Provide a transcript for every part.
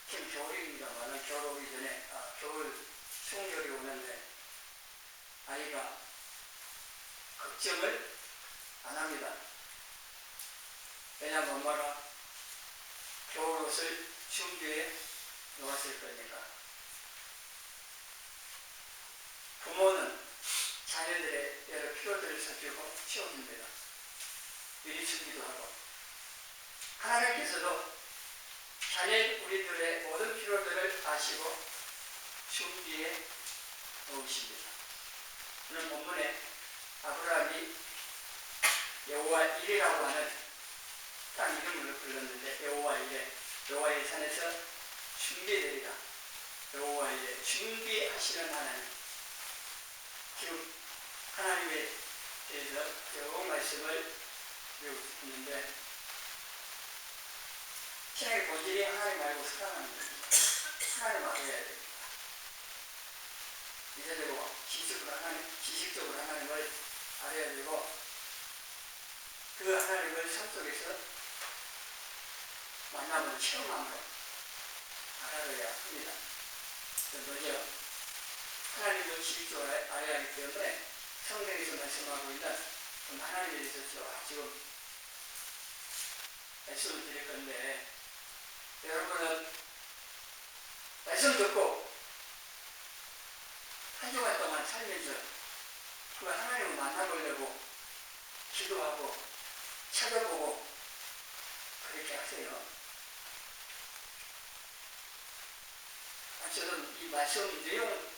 지금 겨울입니다만 겨울 오기 전에 겨울 수능절이 오는데 아이가 걱정을 안 합니다. 왜냐하면 엄마가 겨울 옷을 준비해 놓았을 거니까. 부모는 자녀들의 여러 필요들을 살피고 채워줍니다. 미리 준비도 하고. 하나님께서도 자녀 우리들의 모든 필요들을 아시고 준비해 놓으십니다. 오늘 본문에 아브라함이 여호와 일이라고 하는 땅 이름을 불렀는데 여호와 일에 여호와의 산에서 준비되리라. 여호와 일에 준비하시는 하나님. 지금 하나님에 대해서 여러 말씀을 배우고 있는데 신앙의 본질이 하나님 알고 사랑하는 겁니다. 하나님 알아야 됩니다. 이제적으로 지식적으로 하나님을 알아야 되고 그 하나님을 삶 속에서 만남을 체험함으로 알아야 합니다. 먼저 하나님을 지식적으로 알아야 하기 때문에 성경에서 말씀하고 있는 하나님에 대해서 지금 말씀을 드릴 건데 여러분은 말씀 듣고 한 주간 동안 살면서 그 하나님을 만나보려고 기도하고 찾아보고 그렇게 하세요. 저는 이 말씀 내용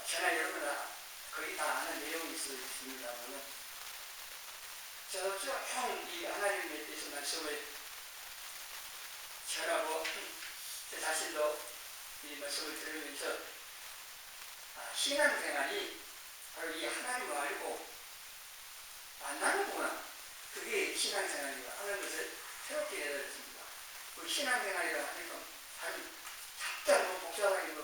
저나 여러분은 거의 다 아는 내용이 있습니다만 저도 쭉 이 하나님에 대해서 말씀을 전하고 제 자신도 이 말씀을 들으면서 신앙생활이 바로 이 하나님을 알고 만나는구나. 그게 신앙생활이라 하는 것을 새롭게 깨달았습니다. 그 신앙생활이라고 하는 건 다른 작다 복잡하게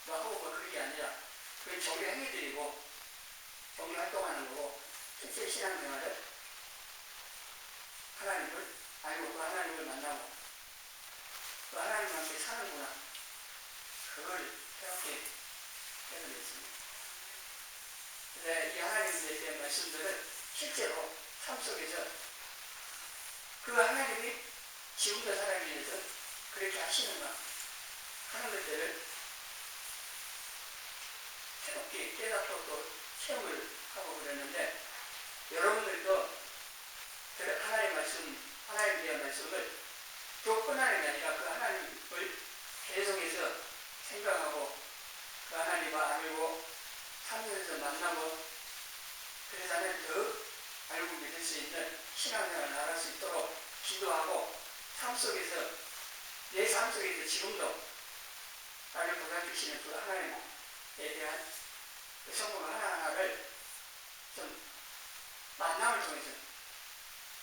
하고 그런 게 아니라 그 종교 행위들이고 종교 활동하는 거고 실제 신앙생활은 하나님을 알고 그 하나님을 만나고 그 하나님과 함께 사는구나. 그걸 새롭게 깨달았습니다. 근데 이 하나님에 대한 말씀들은 실제로 삶 속에서 그 하나님이 지금도 살아가기 위해서 그렇게 하시는가 하는 것들을 새롭게 깨닫고 또 체험을 하고 그러는데 여러분들도 하나님의 말씀, 하나님에 대한 말씀을 조건하는 게 아니라 그 하나님을 계속해서 생각하고 그 하나님을 알고 삶에서 만나고 그래서 하나님 더 알고 믿을 수 있는 신앙생활을 나갈 수 있도록 기도하고 삶 속에서 내 삶 속에서 지금도 나를 보살피시는 그 하나님에 대한 그 성공 하나하나를 좀 만남을 통해서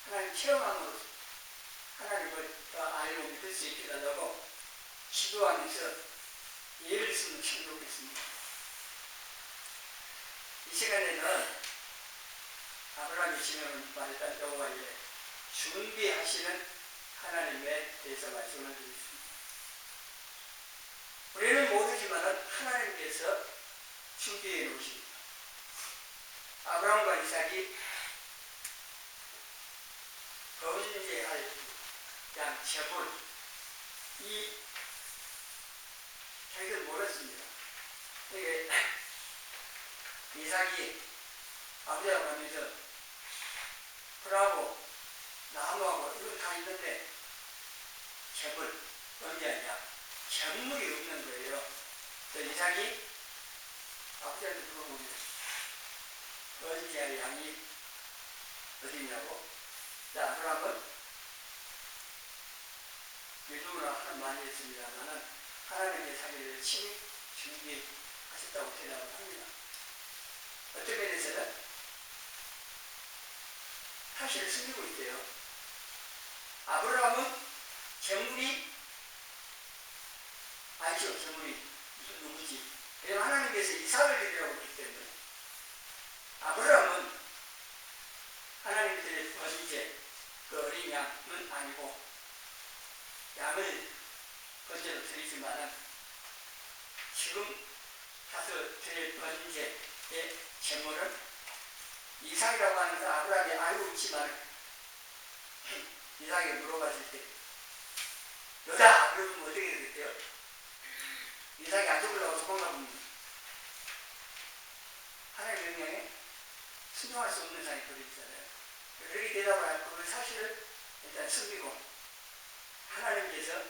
하나님 체험함으로 하나님을 더 알고 믿을 수 있게 달라고 기도하면서 예를 쓰면 참 좋겠습니다. 이 시간에는 아브라함이 지금 말했던 여호와 일에 준비하시는 하나님에 대해서 말씀을 드리겠습니다. 우리는 모르지만 하나님께서 준비해 놓으십니다. 아브라함과 이삭이 거주할 양 제물 이 자기들 몰랐습니다. 이게 이삭이 아버지하고 하면서 풀하고 나무하고 이거 다 있는데 제물 언제 하냐 재물이 없는 거예요. 그래서 이삭이 아버지한테 물어봅니다. 언제 할 양이 어디 있냐고. 아브라함은 믿음으로 하는 많이 했습니다만 하나님의 자기를 친히 준비하셨다고 대답을 합니다. 어떤 면에서는 사실을 숨기고 있대요. 아브라함은 재물이 아니죠. 재물이 무슨 누구지? 왜냐하면 하나님께서 이삭을 드리라고 했기 때문에 아브라함은 하나님이 드린 어린제 그 어린 양은 아니고 양을 번제로 드리지만은 지금 가서 드릴 번제의 제물은 이삭이라고 하는 거 아브라함이 알고 있지만 이삭에게 물어봤을 때 너다! 그러면 어떻게 되겠대요? 이삭이 안 죽으려고 도망가면 하나님의 명령에 순종할 수 없는 사람이 버리잖아요. 그렇게 대답을 하고 그 사실을 일단 숨기고 하나님께서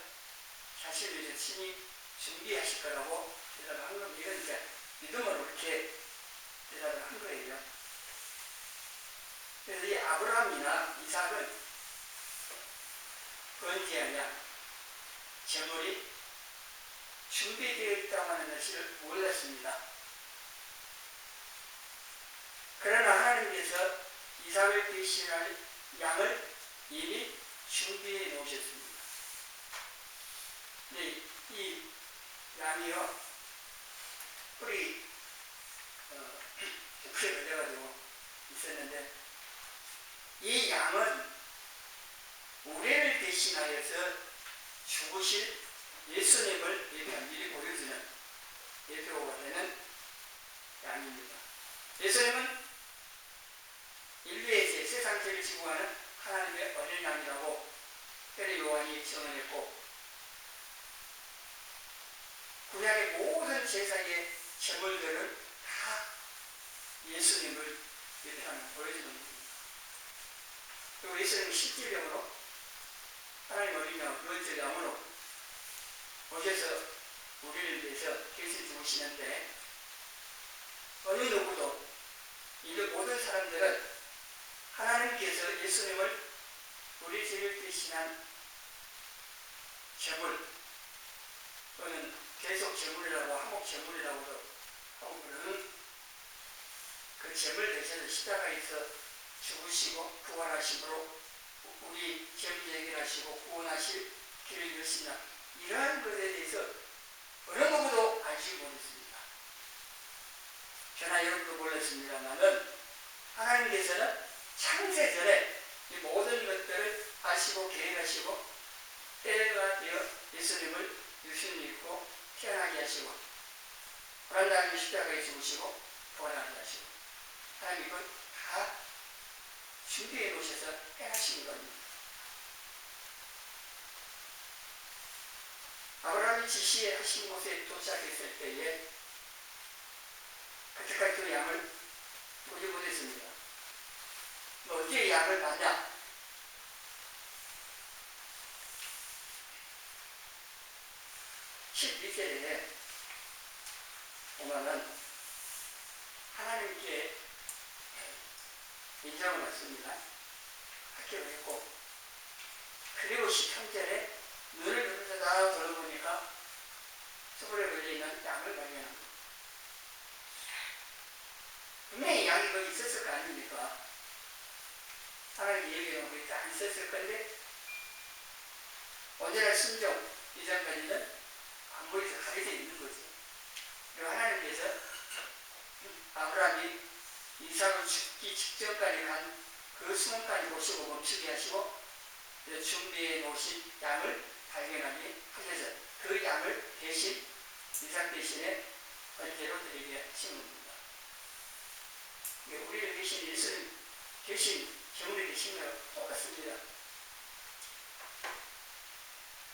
자신을 이제 친히 준비하실 거라고 대답을 한 겁니다. 이건 이제 믿음으로 이렇게 대답을 한 거예요. 그래서 이 아브라함이나 이삭은 번제하냐 제물이 준비되어 있다고 하는 것을 몰랐습니다. 그러나 하나님께서 이삭을 대신할 양을 이미 준비해 놓으셨습니다. 근데 이 양이요, 뿌리 흙에 걸려가지고 있었는데, 이 양은 우리를 대신하여서 죽으실 예수님을 미리 보여주는 대표가 되는 양입니다. 예수님은 인류의 죄, 세상 죄를 지고 가는 하나님의 어린 양이라고 때려 요한이 증언했고, 구약의 모든 제사의 제물들은 다 예수님을 보여주는 겁니다. 그리고 예수님은 실질적으로 하나님 어린 양, 유월절 양으로 오셔서 우리를 위해서 대신 죽으시는데, 어느 누구도 인류 모든 사람들은 하나님께서 예수님을 우리 죄를 대신한 제물 또는 계속 제물이라고 한목 제물이라고도 하고 그러는 그 제물 대신에 십자가에서 죽으시고 부활하심으로 우리 죄 문제 해결하시고 구원하실 길을 여신다, 이러한 것에 대해서 어느 누구도 알지 못했습니다. 저나 여러분도 몰랐습니다만은 하나님께서는 창세전에 이 모든 것들을 아시고 계획하시고 때가 되어 예수님을 유신을 입고 태어나게 하시고 불안당하게 십자가에 죽으시고 부활하게 하시고 하나님 이걸 다 준비해 놓으셔서 해하신 겁니다. 아브라함이 지시하신 곳에 도착했을 때에 그때까지 그 양을 보지 못했습니다. 어디에 양을 봤냐? (12절에) 보면은 하나님께 인정을 받습니다. 합격을 했고, 그리고 13절에 눈을 들어서 나와 돌아보니까 소굴에 걸려있는 양을 발견합니다. 분명히 양이 거기 있었을 거 아닙니까? 하나님이 얘기하고 있다 안 있었을 건데, 언제나 순종 이전까지는 안 보여서 가려져 있는 거지. 그리고 하나님께서 아브라함이 이삭을 죽기 직전까지 간 그 순간까지 보시고 멈추게 하시고, 준비해 놓으신 양을 발견하게 하셔서 그 양을 대신 이삭 대신에 번제로 드리게 하신 겁니다. 우리를 대신 예수님 대신 제물이 되신 거랑 똑같습니다.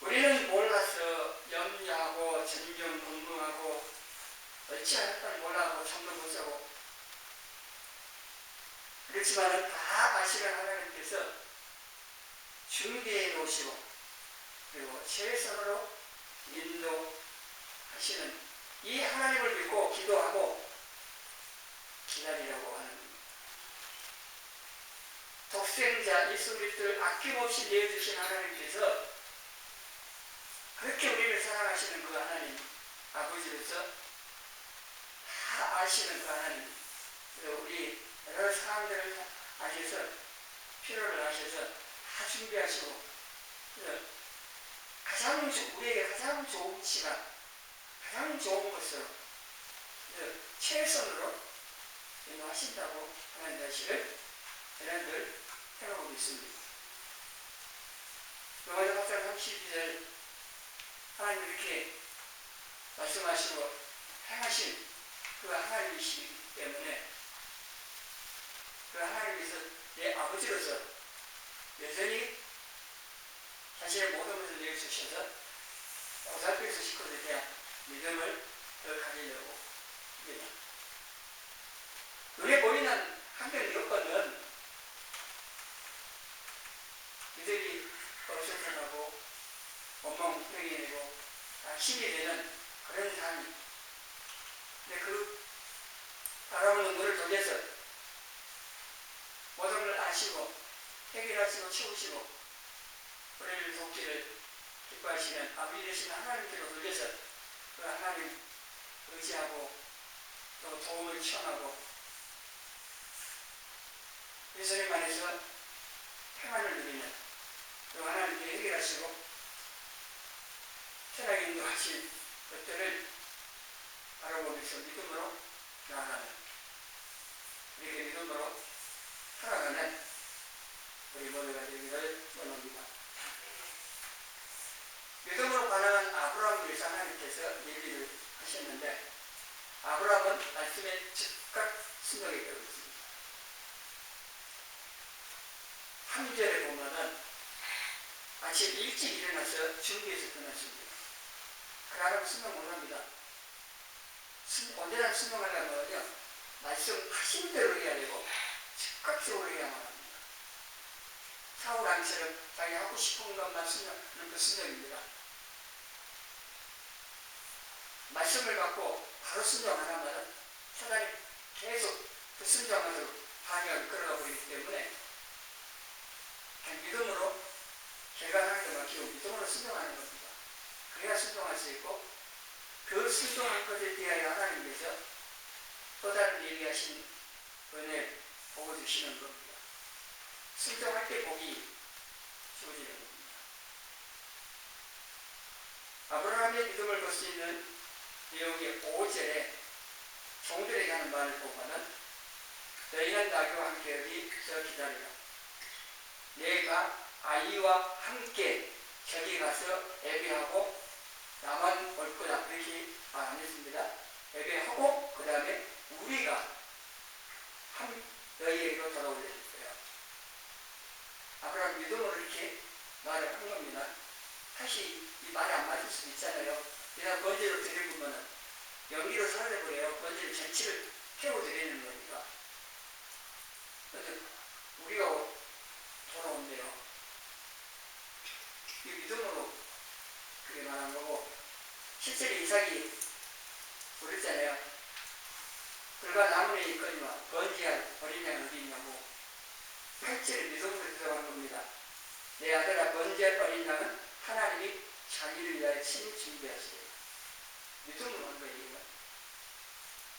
우리는 몰라서 염려하고 전전긍긍하고 어찌할까 몰라하고 잠도 못 자고, 그렇지만 다 아시는 하나님께서 준비해 놓으시고 그리고 최선으로 인도하시는 이 하나님을 믿고 기도하고 기다리라고 하는 독생자 예수 그리스도를 아낌없이 내어주신 하나님께서 그렇게 우리를 사랑하시는 그 하나님 아버지로서 다 아시는 그 하나님, 우리 여러 사람들을 아셔서 필요를 아셔서 다 준비하시고 우리에게 가장 좋은 시간, 가장 좋은 것으로 최선으로 인도하신다고 하는 사실을 저는 늘 생각하고 있습니다. 로마서 8장 32절 하나님 이렇게 말씀하시고 행하신 그 하나님이시기 때문에 그 하나님께서 내 아버지로서 여전히 자신의 모든 것을 내주셔서 고등학교에서 식구들에 대한 믿음을 더 가지려고 합니다. 눈에 보이는 한편 여건은 이들이 어수선하고 엉망웅성해지고 힘이 되는 그런 삶이. 근데 그 바라보는 눈을 돌려서 모든 걸 아시고 해결하시고 채우시고 우리를 돕기를 기뻐하시는 아버지 되시는 하나님께로 돌려서 그 하나님 의지하고 또 도움을 청하고 예수님 안에서 평안을 누리는 또 하나님께 해결하시고 편하게 인도하신 것들을 바라보면서 믿음으로 나아가는 이렇게 믿음으로 살아가는 우리 모두가 되기를 원합니다. 믿음으로 가능한 아브라함을 위해서 하나님께서 얘기를 하셨는데 아브라함은 말씀에 즉각 순종했다고 했습니다. 3절에 보면은 아침 일찍 일어나서 준비해서 떠났습니다. 그러면 순종 못합니다. 온전한 순종하려면요 말씀하신 대로 해야 되고 즉각적으로 해야만 합니다. 사울 왕처럼 자기 하고 싶은 것만 순종하는 그 순종입니다. 말씀을 받고 바로 순종 안 하면 사단이 계속 그 순종으로 방향을 끌어가 버리기 때문에 믿음으로 결과하는 것 맡기고 믿음으로 순종하는 겁니다. 그래야 순종할 수 있고 그 순종한 것에 대하여 하나님께서 또 다른 얘기하신 은혜 복을 주시는 겁니다. 순종할 때 복이 주어지는 겁니다. 아브라함의 믿음을 볼 수 있는 내용이 5절에 종들에게 하는 말을 보면은 너희는 나귀와 함께 여기서 기다리라. 내가 아이와 함께 저기 가서 예배하고 나만 올 거다. 그렇게 말 안 했습니다. 예배하고 그 다음에 우리가 너희에게로 돌아오려 했어요. 아브라함 믿음으로 이렇게 말을 한 겁니다. 사실 이 말이 안 맞을 수도 있잖아요. 내가 번제로 드리고면은 연기로 사라져버려요. 번제를 전체를 태워드리는 거니까. 그런데 우리가 돌아온대요. 이 믿음으로 그게 말한 거고, 실제로 이삭이 그랬잖아요. 그가 나무에 있거니와 번제할 어린 양이 어디 있냐고 8절에 믿음으로 들어간 겁니다. 내 아들아 번제할 어린 양은 하나님이 자기를 위하여 친히 준비하시래요. 믿음으로 한 거예요.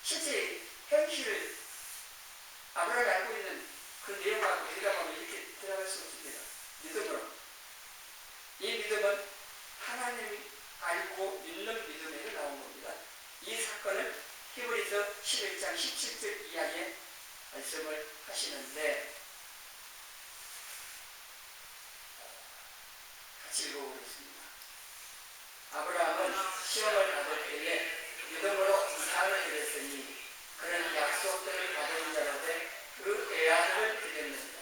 실제 현실을 아브라함이 알고 있는 그 내용을 갖고 들어가면 이렇게 들어갈 수 없습니다. 믿음으로. 이 믿음은 하나님이 알고 믿는 믿음에서 나온 겁니다. 이 사건을 히브리서 11장 17절 이하에 말씀을 하시는데 같이 읽어보겠습니다. 아브라함은 시험을 받을 때에 믿음으로 이삭을 드렸으니 그는 약속들을 받은 자로되 그 애아들을 드렸느니라.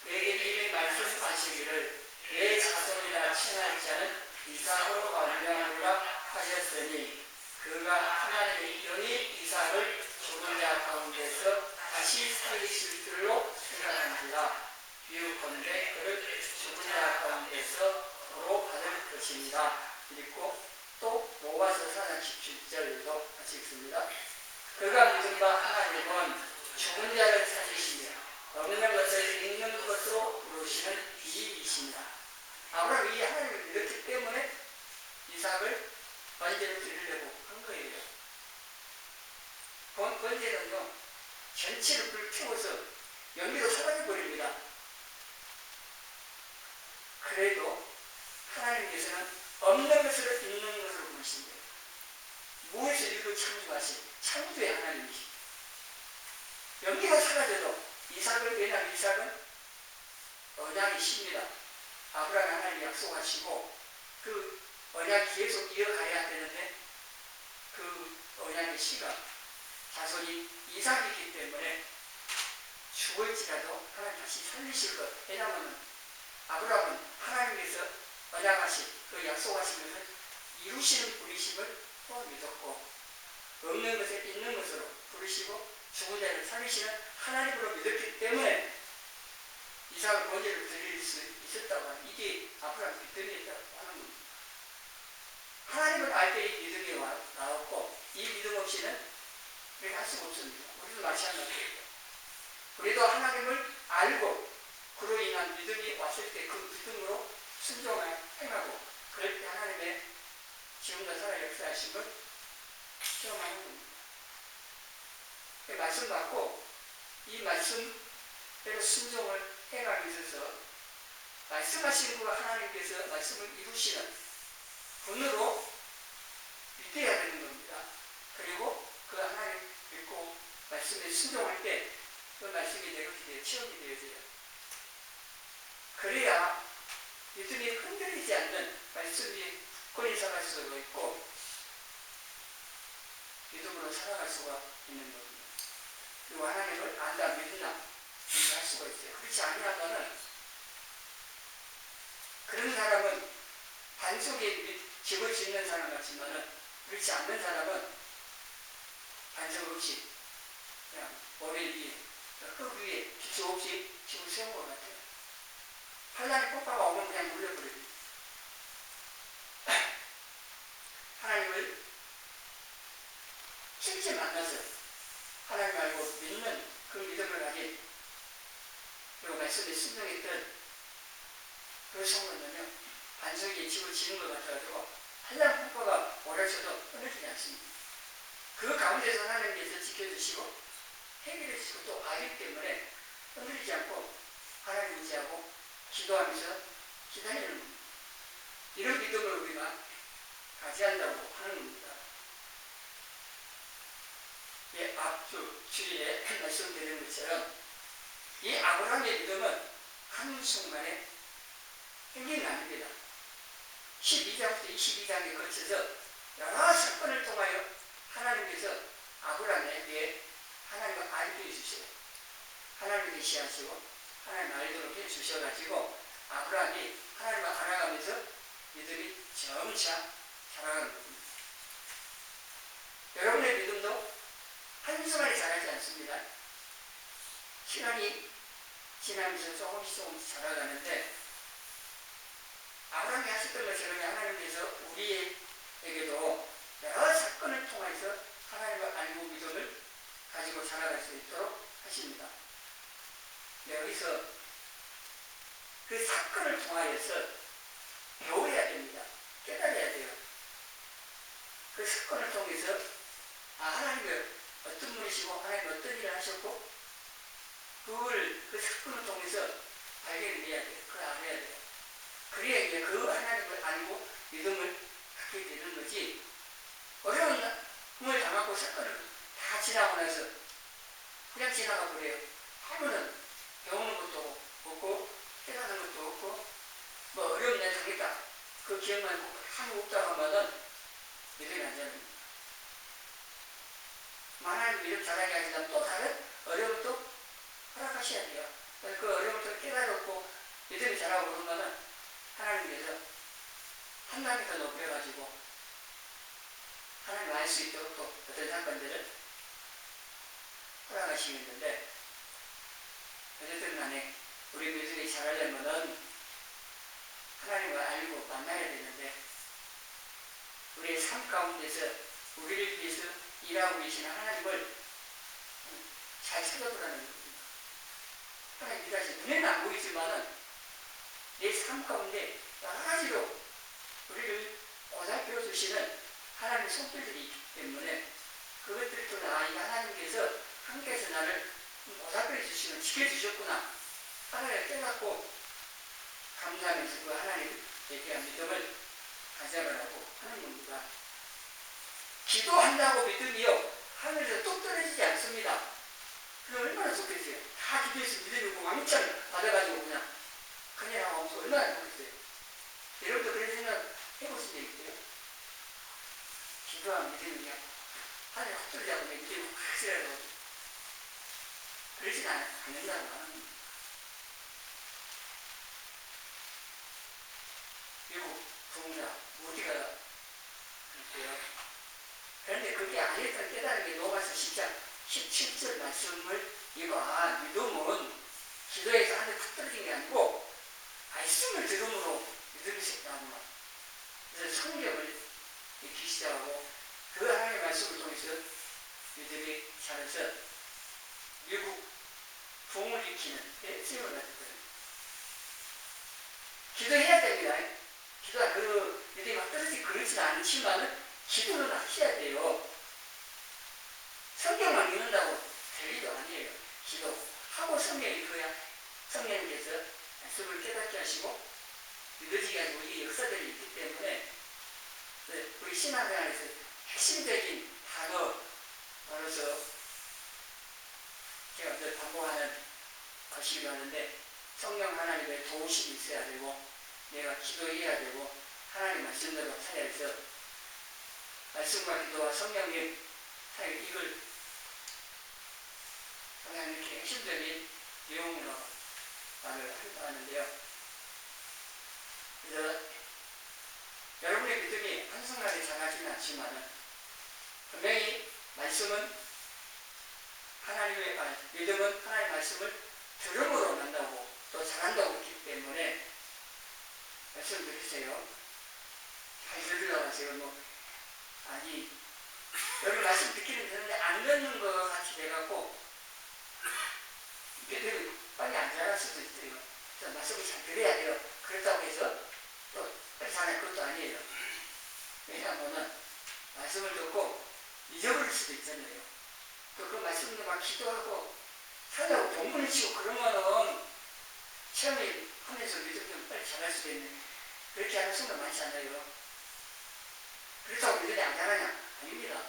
그에게 이미 말씀하시기를 내 자손이라 칭할 자는 이삭으로 말미암으리라 하셨으니 그가 하나님의 영이 이삭을 죽은 자 가운데서 다시 살리실 줄로 생각한지라. 비유컨대 그를 죽은 자 가운데서 도로 받을 것입니다. 그리고 또 로마서 4장 17절에도 같이 읽습니다. 그가 믿은 바 하나님은 죽은 자를 살리시며 없는 것을 있는 것으로 부르시는 이이시니라. 아브라함이 하나님을 믿었기 때문에 이삭을 번제로 드리려고 한 거예요. 번제는요 전체를 불태워서 연기로 사라져버립니다. 그래도 하나님께서는 없는 것으로 있는 것으로 부르신대요. 무에서 일을 창조하신 창조의 하나님이십니다. 연기가 사라져도 이삭을, 왜냐하면 이삭은 언약이십니다. 아브라함이 하나님이 약속하시고 그 언약 계속 이어가야 되는데 그 언약의 씨가 자손이 이삭이 있기 때문에 죽을지라도 하나님 다시 살리실 것. 왜냐하면 아브라함은 하나님께서 언약하신 그 약속하신 것을 이루시는 분이심을 또 믿었고 없는 것을 있는 것으로 부르시고 죽은 자를 살리시는 하나님으로 믿었기 때문에 이삭을 번제로 드릴 수 있었다고 하는 이게 아브라함 믿음이었다고 하는 겁니다. 하나님을 알 때 이 믿음이 나왔고 이 믿음 없이는 우리가 할 수가 없습니다. 우리도 마찬가지예요. 우리도 하나님을 알고 그로 인한 믿음이 왔을 때 그 믿음으로 순종을 행하고 그럴 때 하나님의 지금도 살아 역사하신 걸 체험하는 겁니다. 말씀 받고 이 말씀대로 순종을 해가기 위해서 말씀하신 그 하나님께서 말씀을 이루시는 분으로 믿어야 되는 겁니다. 그리고 그 하나님 믿고 말씀에 순종할 때 그 말씀이 내 것이 되어 체험이 되어져요. 그래야 믿음이 흔들리지 않는 말씀이 굳건히 살아갈 수가 있고 믿음으로 살아갈 수가 있는 겁니다. 그리고 하나님을 안다 믿으나 할 수가 있어요. 그렇지 아니하면은 그런 사람은 반석에 집을 짓는 사람 같지만은 그렇지 않는 사람은 반석 없이 그냥 모래 위에 흙 위에 기초 없이 집을 세운 것 같아요. 한란의 폭파가 오면 그냥 물려버립니다. 하나님을 실제 만나서 하나님 알고 믿는 그 믿음을 가진 그리고 말씀에 순종했던 그 성도는요 반석에 집을 지는 것 같아가지고 한란 폭파가 오라서도 끊어지지 않습니다. 그 가운데서 하나님께서 지켜주시고 해결해 주시고 또 알기 때문에 흔들리지 않고 하나님 의지하고 기도하면서 기다리는 겁니다. 이런 믿음을 우리가 가져야한다고 하는 겁니다. 예, 주일에 말씀드린 것처럼 이 아브라함의 믿음은 한순간에 생기는 게 아닙니다. 12장부터 22장에 걸쳐서 여러 사건을 통하여 하나님께서 아브라함에게 하나님을 알게 해주시고 하나님을 계시하시고 하나님 알도록 해주셔가지고 아브라함이 하나님을 알아가면서 믿음이 점차 자라가는 겁니다. 여러분의 믿음도 한순간에 자라지 않습니다. 시간이 지나면서 조금씩 자라가는데 아브라함이 하셨던 것처럼 하나님께서 우리에게도 여러 사건을 통해서 하나님을 알고 믿음을 가지고 자라갈 수 있도록 하십니다. 여기서 그 사건을 통하여서 배워야 됩니다. 깨달아야 돼요. 그 사건을 통해서 하나님이 어떤 분이시고 하나님이 어떤 일을 하셨고 그걸 그 사건을 통해서 발견을 해야 돼요. 그걸 알아야 돼요. 그래야 이제 그 하나님을 알고 믿음을 갖게 되는 거지 어려움을 당하고 사건을 다 지나고 나서 그냥 지나가 버려요. 하면은 배우는 것도 없고 깨닫는 것도 없고 뭐 어려운 날 당했다 그 기억만 있고 하고 없다고 하면은 믿음이 안 되는 겁니다. 하나님 믿음 잘하게 하시려면 또 다른 어려움을 또 허락하셔야 돼요. 그 어려움을 또 깨달았고 믿음이 잘하고 그러면은 하나님께서 한 단계 더 높여가지고 하나님 알 수 있도록 또 어떤 사건들을 허락하시겠는데 어쨌든 간에 우리 믿음이 잘하려면은 하나님을 알고 만나야 되는데 우리의 삶 가운데서 우리를 위해서 일하고 계시는 하나님을 잘 찾아보라는 겁니다. 하나님 일하시 눈에는 안 보이지만은 내 삶 가운데 여러 가지로 우리를 보살펴 주시는 하나님의 손길들이 있기 때문에 그것들을 또 하나님께서 함께해서 나를 보살펴 주시면 지켜주셨구나 하나님을 깨닫고 감사하면서 그 하나님에 대한 믿음을 가져가라고 하는 겁니다. 기도한다고 믿음이요 하늘에서 뚝 떨어지지 않습니다. 그럼 얼마나 좋겠어요. 다 기도해서 믿음이 고 왕창 받아가지고 그냥 하고 없어 얼마나 좋겠어요. 여러분도 그런 생각 해보신 적 있어요? 기도하면 믿음이 그냥 하늘에 확 떨어지고 믿음이 확 쓰라고 그러진 않는다고 하는 거예요. 미국 부흥자 모디가 그랬대요. 그런데 그게 아니었던 깨달은 게 로마서 10장 17절 말씀을 이거 믿음은 기도에서 하늘에 탁 떨어진 게 아니고 말씀을 들음으로 믿음이 생긴다는 거예요. 그래서 성경을 읽기 시작하고 그 하나님의 말씀을 통해서 믿음이 자라서 미국 부흥을 일으키는 세월을 가졌거든요. 기도해야 됩니다. 기도가 그 믿음이 막 떨어지지 그렇지는 않지만 기도는 하셔야 돼요. 성경만 읽는다고 될 일도 아니에요. 기도하고 성경 읽어야 성령님께서 말씀을 깨닫게 하시고 믿어지게 하시고 이 역사들이 있기 때문에 우리 신앙생활에서 핵심적인 단어로서 제가 반복하는 것이기도 하는데 성령 하나님의 도우심이 있어야 되고 내가 기도해야 되고 하나님 말씀대로 살아야 해서 말씀과 기도와 성령님 사이 이걸 그냥 이렇게 핵심적인 내용으로 말을 하는데요. 그래서 여러분의 믿음이 한순간에 자라지는 않지만 분명히 말씀은 믿음은 하나님의 말씀을 들음으로 난다고 또 잘한다고 했기 때문에 말씀드리세요. 잘 들으려고 하세요. 여러분 말씀 듣기는 되는데 안 듣는 것 같이 돼갖고 믿음이 빨리 안 자랄 수도 있어요. 그래서 말씀을 잘 들어야 돼요. 그렇다고 해서 또 빨리 자랄 것도 아니에요. 왜냐하면 말씀을 듣고 잊어버릴 수도 있잖아요. 또 그 말씀도 막 기도하고 살려고 동분을 치고 그러면은 시험이 하면서 믿음이 좀 빨리 자랄 수도 있는데 그렇게 하는 순간 많지 않아요. 그렇다고 믿음이 안 자라냐? 아닙니다.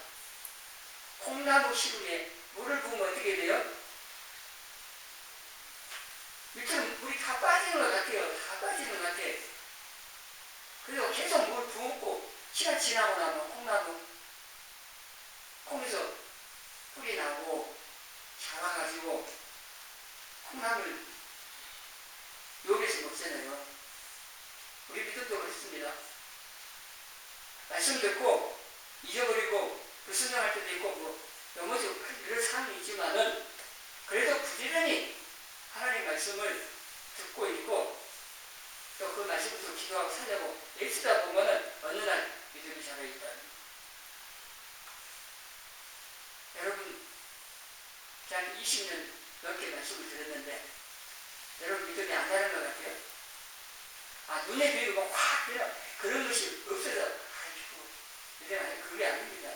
콩나무 시루에 물을 부으면 어떻게 돼요? 밑으로 물이 다 빠지는 것 같아요. 다 빠지는 것 같아. 그래서 계속 물 부었고 시간 지나고 나면 콩에서 뿌리 나고 자라가지고 콩나물 요리해서 먹잖아요. 우리 믿음도 그렇습니다. 말씀 듣고 잊어버리고 불순종할 때도 있고 넘어지고 이런 상황이 있지만은 그래도 부지런히 하나님 말씀을 듣고 있고 또 그 말씀부터 기도하고 살려고 애쓰다 보면은 어느 날 믿음이 자라있다. 여러분 한 20년 넘게 말씀을 들었는데 여러분 믿음이 안 자라는 것 같아요? 눈에 보이고 확 그런 것이 없어서 믿음이 아니고 그게 아닙니다.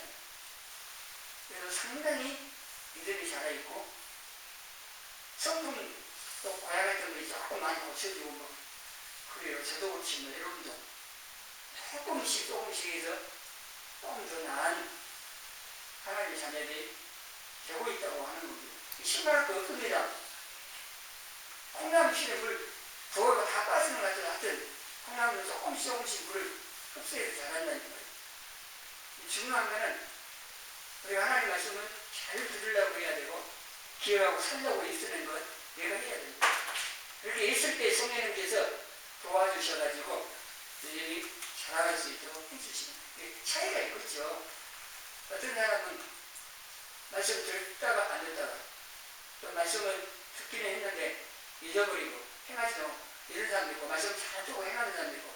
그래서 상당히 믿음이 자라있고 성품 또 고야 같은 것이 조금 많이 고쳐지고 그래요. 저도 그렇지만 여러분도 조금씩 해서 조금 더 나은 하나님의 자녀들이 되고 있다고 하는 겁니다. 신발할 거 없습니다. 콩나무 실에 물 부어가 다 빠지는 것 같은 콩나무는 조금씩 물을 흡수해서 자란다는 거예요. 중요한 거는 우리가 하나님 말씀을 잘 들으려고 해야 되고 기억하고 살려고 애쓰는 것 내가 해야 됩니다. 그렇게 있을 때 성령님께서 도와주셔가지고 여전히 자라갈 수 있도록 해주시는 차이가 있겠죠. 어떤 사람은 말씀 듣다가 안 듣다가 또 말씀을 듣기는 했는데 잊어버리고 행하지 않고 이런 사람도 있고 말씀 잘 듣고 행하는 사람도 있고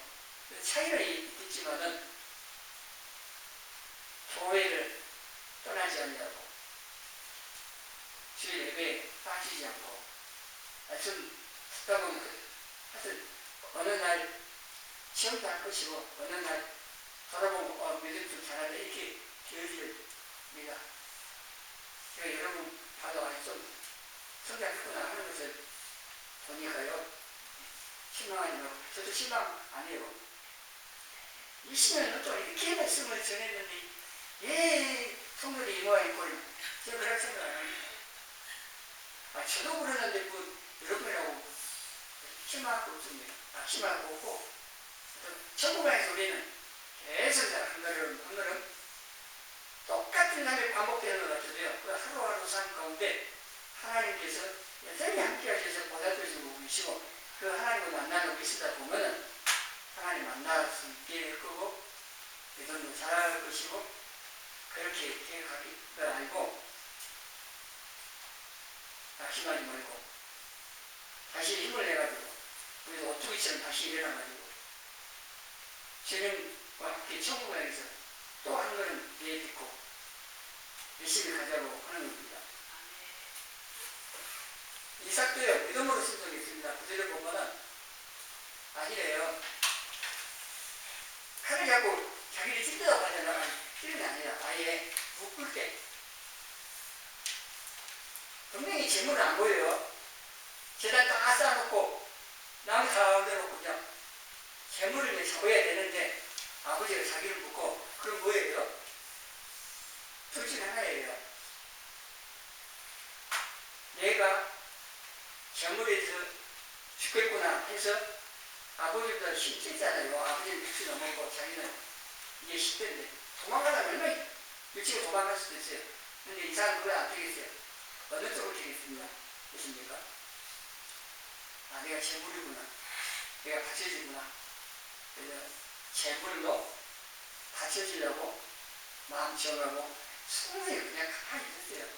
차이는 있지만은 교회를 떠나지 않냐고 주일 예배에 빠지지 않고 말씀 듣다 보면 하여튼 어느 날 시험도 할 것이고 어느 날 돌아보고 믿음 좀 잘한다 이렇게 되어집니다. 제가 여러분 봐도 좀 성장했구나 하는 것을 보니까요 실망하지 말고 저도 실망 안 해요. 20년은 또 이렇게 말씀을 전했는데 성도들이 이모와 있고는 제가 그렇게 생각 안 합니다. 저도 그러는데 여러분이라고 실망할 거 없습니다. 실망할 거 없고 천국에서 우리는 계속 한 걸음 3일 3일 반복되는 것 같은데요. 그 하루하루 삶 가운데 하나님께서 여전히 함께 하셔서 보살펴주고 계시고 그 하나님을 만나고 계시다 보면은 하나님 만날 수 있게 될 거고 여전히 잘할 것이고 그렇게 계획하기 알고 낙심하지 말고 다시 힘을 내가지고 우리도 오뚜기처럼 다시 일어나가지고 주님과 함께 천국에서 또 한 걸음 내딛고 열심히 가자고 하는 겁니다. 이삭도요 믿음으로 순종했습니다. 구절을 보면은 아니래요. 칼을 잡고 자기를 찢으라고 하잖아. 찌는 게 아니라 아예 묶을 때 분명히 재물은 안 보여요. 재단 다 쌓아놓고 나무 다 얹어놓고 그냥 재물을 이제 잡아야 되는데 아버지가 자기를 묶고 그럼 뭐예요? 둘 중 하나예요. 내가 재물에서 죽겠구나 해서 아버지보다 10대잖아요. 아버지는 60 넘었고 자기는 이게 10대인데 도망가려면 얼마나 일찍 도망갈 수도 있어요. 근데 이 사람 그걸 안 되겠어요. 어느 쪽으로 되겠습니까? 무엇입니까? 아, 내가 재물이구나. 내가 받쳐지구나. 그래서 재물로 받쳐지려고 마음 정하고 순전히 그냥 가만히 있었어요.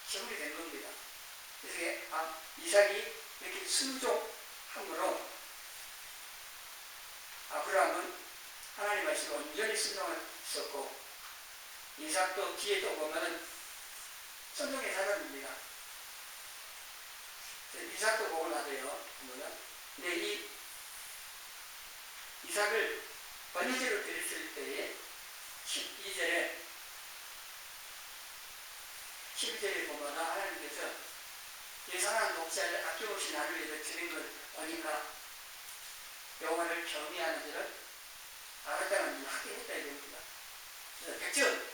재물이 된 겁니다. 그래서 이삭이 이렇게 순종함으로 아브라함은 하나님 말씀을 온전히 순종했었고 이삭도 뒤에 또 보면은 순종의 사람입니다. 이삭도 보고 나서요. 근데 이 이삭을 번제로 드렸을 때에 12절에 보면 하나님께서 예산한 목자를 아낌없이 나를 위해서 드린 걸 보니까 여호와를 경외하는 자를 알았다는 일을 하게 했다 이겁니다. 그래서 100점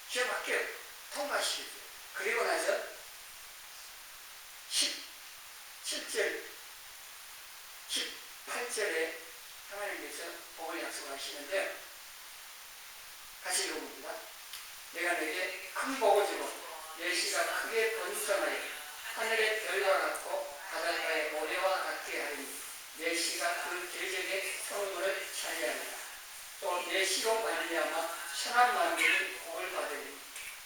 시험 합격 통과시켰어요. 그리고 나서 17절 18절에 하나님께서 복을 약속하시는데 같이 읽어봅니다. 내가 너에게 큰 복을 주고 내 씨가 크게 번성하여 하늘의 별과 같고 바닷가의 모래와 같게 하리니 내 씨가 그 대적의 성문을 차지하리라. 또 내 씨로 말미암아 천한 만민이 복을 받으리니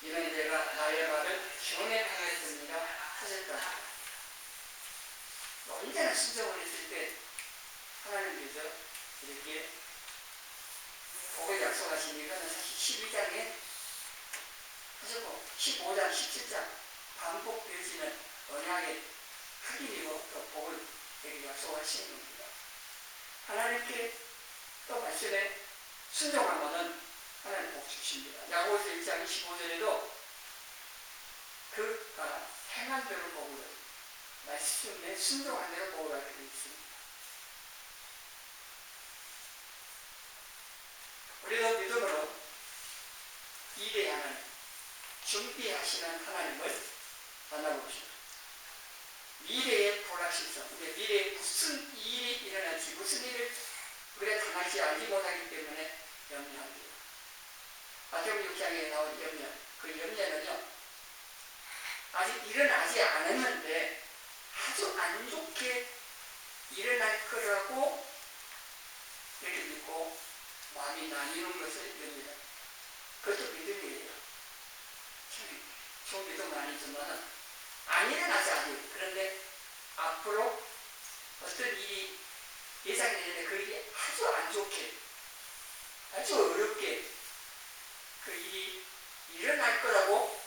이는 내가 나의 말을 전에 하겠습니다 하셨다. 언제나 신청을 했을 때 하나님께서 이렇게 복을 약속하신 이거는 사실 12장에 하셨고 15장, 17장 반복되어지는 언약의 확인이고 또 복을 되게 약속하시는 겁니다. 하나님께 또 말씀에 순종하면은 하나님 복 주십니다. 야고보서 1장 25절에도 그가 행한 대로 복을 말씀에 순종한 대로 복을 하게 되어 있습니다. 우리도 믿음으로 일에 하나님, 준비하시는 하나님을 만나봅시다. 미래의 불확실성, 미래에 무슨 일이 일어날지, 무슨 일을 우리가 당할지 알지 못하기 때문에 염려합니다. 마태복음 6장에 나온 염려, 그 염려는요, 아직 일어나지 않았는데 아주 안 좋게 일어날 거라고 이렇게 믿고 마음이 나뉘는 것을 염려합니다. 그것도 믿음이에요. 좀 믿음은 아니지만 안 일어나지 아직. 그런데 앞으로 어떤 일이 예상이 되는데 그 일이 아주 안 좋게, 아주 어렵게 그 일이 일어날 거라고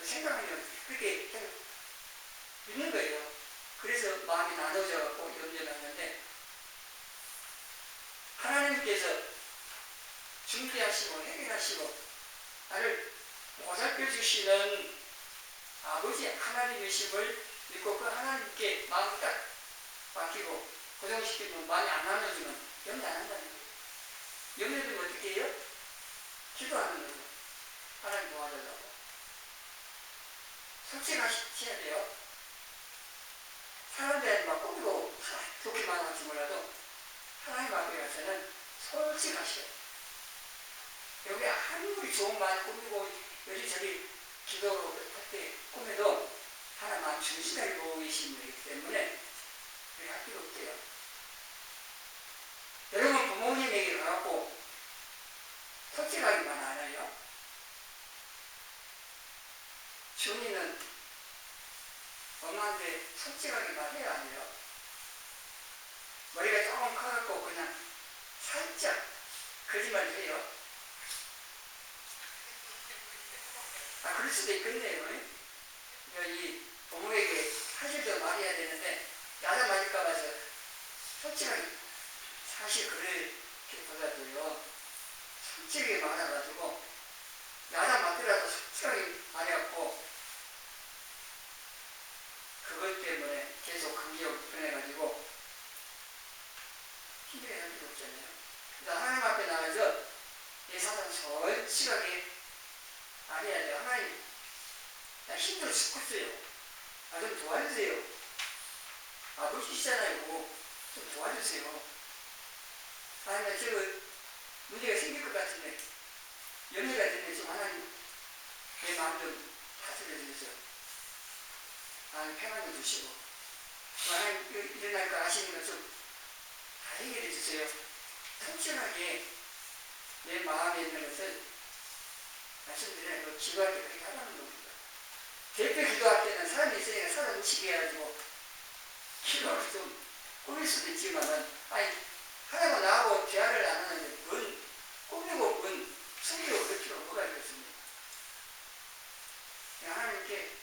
생각하면 그렇게 믿는 거예요. 그래서 마음이 나눠져 갖고 염려했는데 하나님께서 준비하시고 해결하시고 나를 보살펴 주시는 아버지 하나님이심을 믿고 그 하나님께 마음을 딱 맡기고 고정시키면 많이 안 나눠주면 염려 안 한다는 거예요. 염려되면 어떻게 해요? 기도하는 거예요. 하나님 도와달라고. 솔직하셔야 돼요. 사람들한테 막 꾸미고 좋게만 할지 몰라도 하나님 앞에 가서는 솔직하셔요. 아무리 좋은 말 꾸미고 여기저기 기도로 할 때 꿈에도 하나님 마음 중심을 보고 계신 분이기 때문에 그렇게 할 필요 없대요. 여러분 부모님에게 가갖고 솔직하기만 알아요? 주인은 엄마한테 솔직하게 말해야 해요. 머리가 조금 커갖고 그냥 살짝 거짓말 해요. 그럴 수도 있겠네요. 이 부모에게 사실도 말해야 되는데 야단 맞을까 봐서 솔직하게 사실 그렇게보다도요 솔직하게 말해가지고 야단 맞더라도 솔직하게 말해갖고 그것 때문에 계속 관계가 불편해가지고 힘들어할 필요 없잖아요. 그러니까 하나님 앞에 나가서 내 사상 솔직하게 말해야 돼요. 하나님 나 힘들어 죽겠어요. 좀 도와주세요. 물기시잖아요. 좀 도와주세요. 하나님 저거 문제가 생길 것 같은데 연애가 되는데 좀 하나님 내 마음 좀 다스려 주세요. 하나님 평안도 주시고 하나님 일어날 거 아시는 것 좀 다 해결해 주세요. 솔직하게 내 마음에 있는 것을 말씀드리는 기도할 때 그렇게 하라는 겁니다. 대표 기도할 때는 사람이 있으니까 사람 움직이게 해가지고 기도를 좀 꾸밀 수도 있지만은 하나님과 나하고 대화를 안 하는데 뭔 꾸미고 뭔 숨기고 그럴 필요가 뭐가 있겠습니까? 하나님께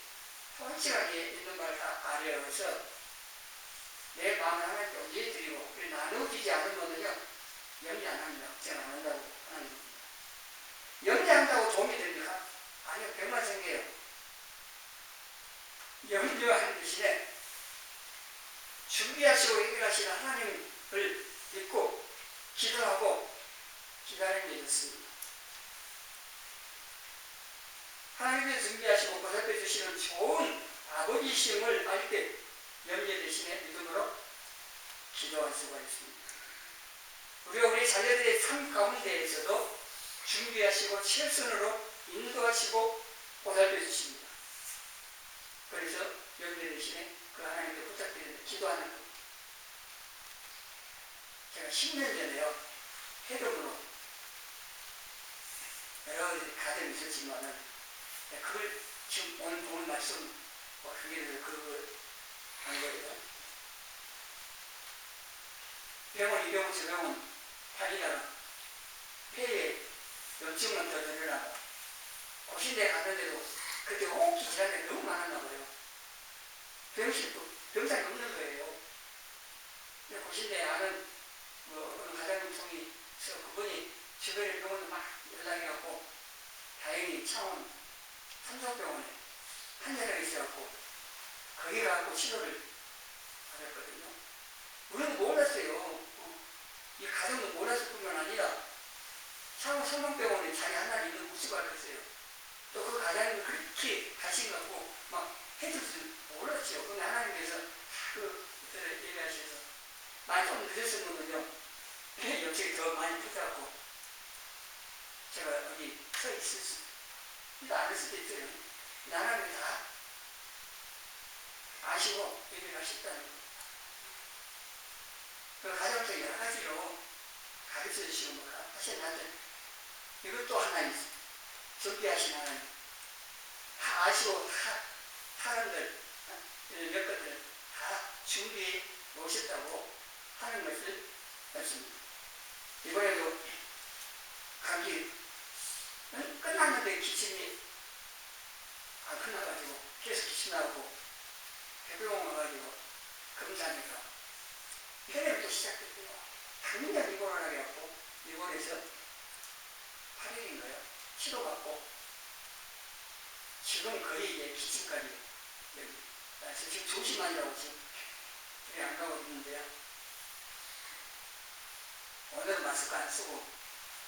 솔직하게 있는 말 다 아뢰어서 내 마음을 하나님께 올려드리고 나누어지지 않으면요 염려 안 합니다. 걱정 안 한다고 하는 겁니다. 염려한다고 도움이 됩니까? 아니요, 병만 생겨요. 염려하는 대신에 준비하시고 해결하시는 하나님을 믿고 기도하고 기다리는 게 좋습니다. 하나님께서 준비하시고 보살펴 주시는 좋은 아버지심을 알 때 염려 대신에 믿음으로 기도할 수가 있습니다. 우리가 우리 자녀들의 삶 가운데에서도 준비하시고 최선으로 인도하시고 보살펴 주십니다. 그래서 염려 대신에 그 하나님께 부탁드리는데 기도하는 겁니다. 제가 10년 전에요 해동으로 여러 가지 가정이 있었지만은 그걸 지금 오늘 말씀 그게 그걸 한 거예요. 병원 이병원 저병원 다니다가 폐에 염증만 더 늘어나고 고신대 갔는데도 그때 호흡기 질환이 너무 많았나 봐요. 병상이 없는 거예요. 고신대에 아는 어느 가장통이 있어 그분이 주변에 병원에 막 연락해갖고 다행히 창원 삼성병원에 환자가 있어갖고 거기 가갖고 치료를 받았거든요. 우리는 몰랐어요. 이 가정도 몰랐을 뿐만 아니라 창원 성동병원에 자기 하나를 있는 무수가 알았어요. 또 그 가장님이 그렇게 가신 것 같고 막 해줄 줄 몰랐죠. 근데 하나님께서 그들을 얘기하셔서 많이 좀 늦었으면요 염증이 더 많이 붙어갖고 제가 여기 서 있을 수도 안 했을 수도 있어요. 하나님이 다 아시고 얘기를 하셨다는 거예요. 그 가정도 여러 가지로 가르쳐 주시고 뭐라 하셨는데 이것도 하나님 준비하신 하나님 다 아시고 다 사람들 몇 것들 다 준비해 놓으셨다고 하는 것을 말씀입니다. 이번에도 감기 끝났는데 기침이 안 끝나가지고 계속 기침 나고 대병원 와가지고 검사하니까 혈압이 또 시작됐고요. 당장 입원을 하게 갖고 입원해서 8일인가요? 치료받고 지금 거의 이제 기침까지 지금 조심하느라고 지금 그래 안 가고 있는데요. 오늘은 마스크 안 쓰고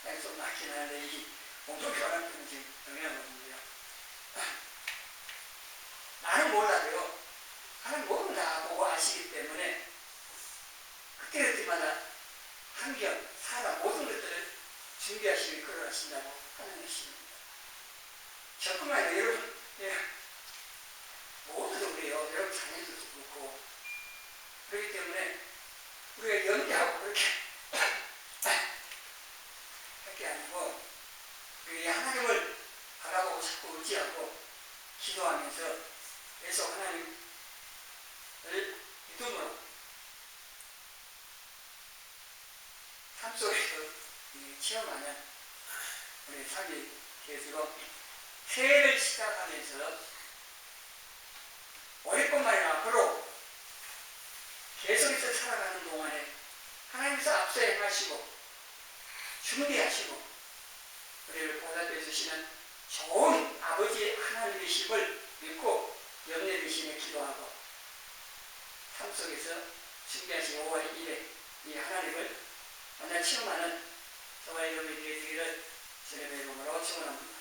그냥 좀 낫긴 하는데 이 온도 변화 때문에 지금 영향하거든요. 나는 몰라도요. 하나님 모든 다 보고 아시기 때문에 그때마다 환경, 사람 모든 것들을 준비하시고 이끌어가신다고 하나님의 신입니다. 저뿐만 아니라 여러분, 모두도 그래요. 여러분 자녀들도 그렇고. 그렇기 때문에 우리가 연대하고 그렇게 할 게 아니고 우리가 하나님을 바라보고 자꾸 의지하고 기도하면서 계속 하나님을 믿음으로 삶 속에서 체험하는 우리 삶이 되도록 새해를 시작하면서 올해뿐만 아니라 앞으로 계속해서 살아가는 동안에 하나님께서 앞서 행하시고 준비하시고 우리를 보살펴 주시는 좋은 아버지 하나님이심을 믿고 염려되시며 기도하고 삶 속에서 준비하신 5월 1일 이 하나님을 만나 체험하는 저와 여러분이 되기를 주님의 이름으로 축원합니다.